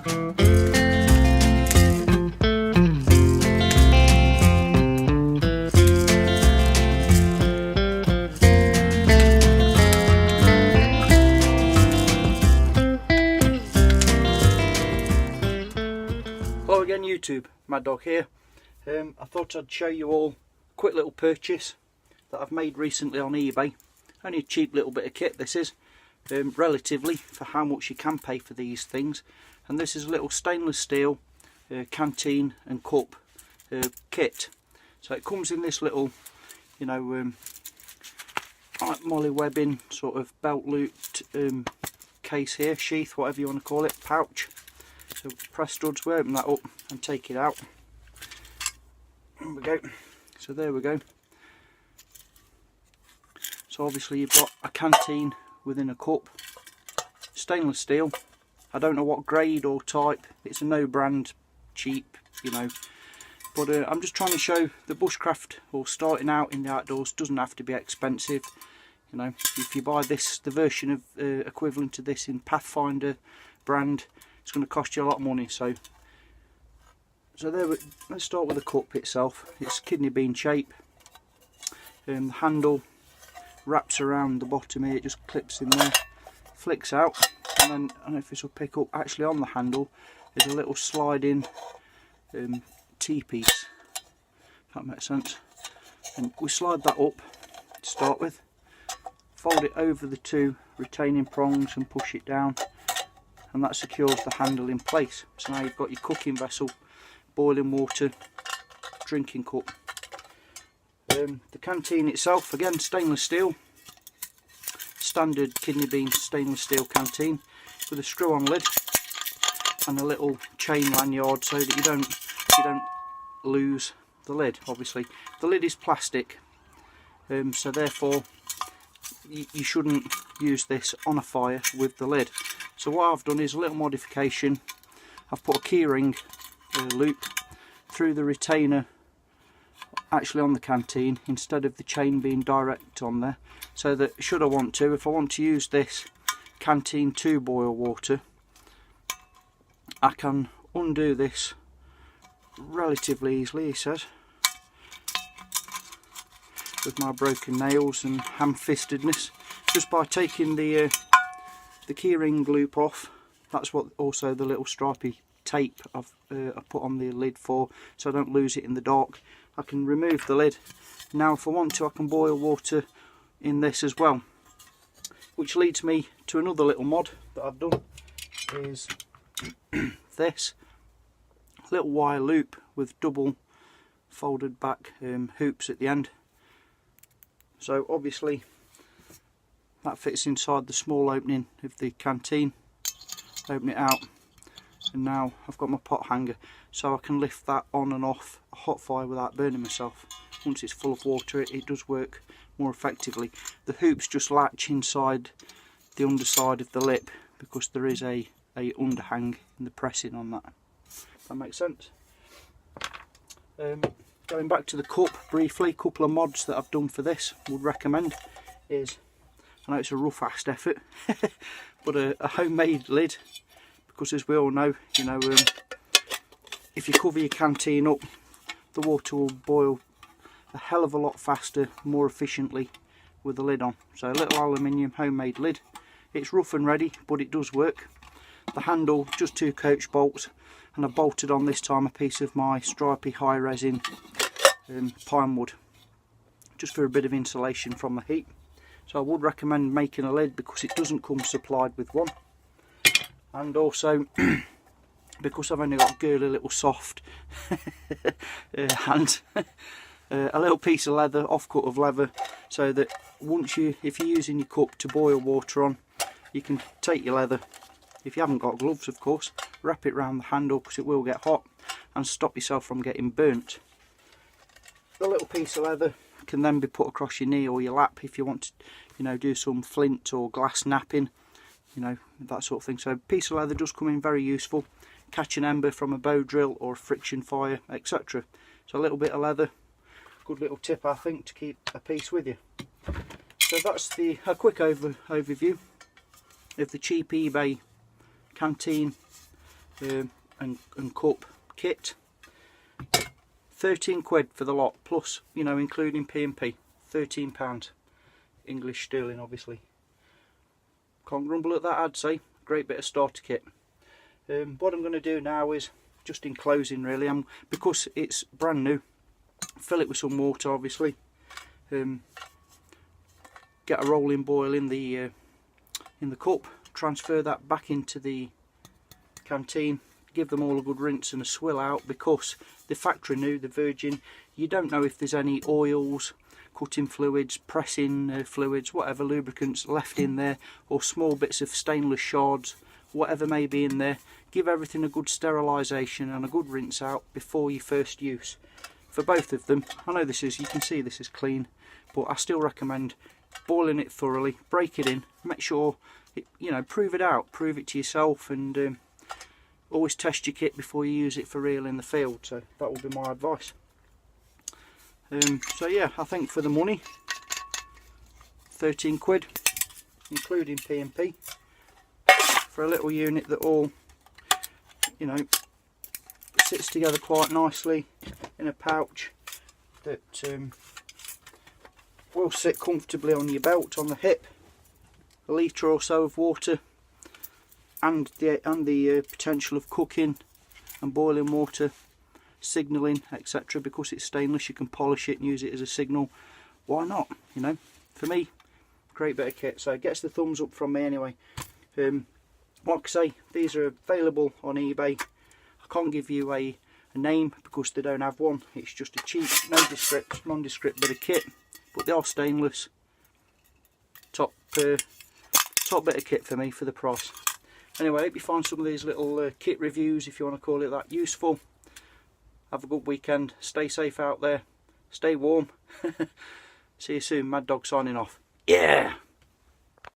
Hello again YouTube, Mad Dog here. I thought I'd show you all a quick little purchase that I've made recently on eBay. Only a cheap little bit of kit this is, relatively for how much you can pay for these things. And this is a little stainless steel canteen and cup kit. So it comes in this little, you know, like molly webbing sort of belt looped case here, sheath, whatever you want to call it, pouch. So press studs, we open that up and take it out. There we go. So there we go. So obviously you've got a canteen within a cup, stainless steel. I don't know what grade or type, it's a no brand, cheap, you know. But I'm just trying to show the bushcraft or starting out in the outdoors doesn't have to be expensive. You know, if you buy this, the version of equivalent to this in Pathfinder brand, it's going to cost you a lot of money. So there, let's start with the cup itself. It's kidney bean shape. The handle wraps around the bottom here, it just clips in there, flicks out, and then I don't know if this will pick up. Actually, on the handle there's a little sliding T-piece, if that makes sense. And we slide that up to start with, fold it over the two retaining prongs and push it down, and that secures the handle in place. So now you've got your cooking vessel, boiling water, drinking cup. The canteen itself, again stainless steel, standard kidney bean stainless steel canteen with a screw on lid and a little chain lanyard so that you don't lose the lid. Obviously the lid is plastic, so therefore you shouldn't use this on a fire with the lid. So what I've done is a little modification. I've put a keyring loop through the retainer actually on the canteen instead of the chain being direct on there, so that should I want to, if I want to use this canteen to boil water, I can undo this relatively easily, he says, with my broken nails and ham-fistedness, just by taking the keyring loop off. That's what also the little stripy tape I put on the lid for, so I don't lose it in the dark. I can remove the lid. Now if I want to, I can boil water in this as well, which leads me to another little mod that I've done, is this little wire loop with double folded back hoops at the end. So obviously that fits inside the small opening of the canteen. Open it out, and now I've got my pot hanger, so I can lift that on and off a hot fire without burning myself. Once it's full of water, it does work more effectively. The hoops just latch inside the underside of the lip because there is a underhang in the pressing on that. If that makes sense. Going back to the cup briefly, a couple of mods that I've done for this would recommend is, I know it's a rough-assed effort, but a homemade lid, because as we all know, you know, if you cover your canteen up, the water will boil a hell of a lot faster, more efficiently with the lid on. So a little aluminium homemade lid. It's rough and ready, but it does work. The handle, just 2 coach bolts, and I bolted on this time a piece of my stripy high resin pine wood, just for a bit of insulation from the heat. So I would recommend making a lid because it doesn't come supplied with one. And also because I've only got a girly little soft hand, a little piece of leather, offcut of leather, so that once if you're using your cup to boil water on, you can take your leather, if you haven't got gloves of course, wrap it around the handle because it will get hot, and stop yourself from getting burnt. The little piece of leather can then be put across your knee or your lap if you want to, you know, do some flint or glass napping, you know, that sort of thing. So a piece of leather does come in very useful. Catch an ember from a bow drill or a friction fire, etc. So a little bit of leather, good little tip I think to keep a piece with you. So that's a quick overview of the cheap eBay canteen and cup kit. 13 quid for the lot, plus, you know, including P&P. £13 English sterling, obviously. Can't grumble at that, I'd say. Great bit of starter kit. What I'm going to do now is, just in closing really, because it's brand new, fill it with some water obviously, get a rolling boil in the cup, transfer that back into the canteen, give them all a good rinse and a swill out, because the factory new, the virgin, you don't know if there's any oils, cutting fluids, pressing fluids, whatever, lubricants left in there, or small bits of stainless shards, whatever may be in there. Give everything a good sterilisation and a good rinse out before your first use. For both of them, I know this is, you can see this is clean, but I still recommend boiling it thoroughly, break it in, make sure, you know, prove it out, prove it to yourself, and always test your kit before you use it for real in the field. So that would be my advice. So yeah, I think for the money, 13 quid, including P&P, for a little unit that all, you know, sits together quite nicely in a pouch, that will sit comfortably on your belt, on the hip, a litre or so of water, and the potential of cooking and boiling water, signalling, etc. Because it's stainless, you can polish it and use it as a signal. Why not? You know, for me, great bit of kit. So it gets the thumbs up from me anyway. Like I say, these are available on eBay. I can't give you a name because they don't have one. It's just a cheap, nondescript bit of kit, but they are stainless. Top bit of kit for me for the price. Anyway, I hope you find some of these little kit reviews, if you want to call it that, useful. Have a good weekend. Stay safe out there. Stay warm. See you soon. Mad Dog signing off. Yeah!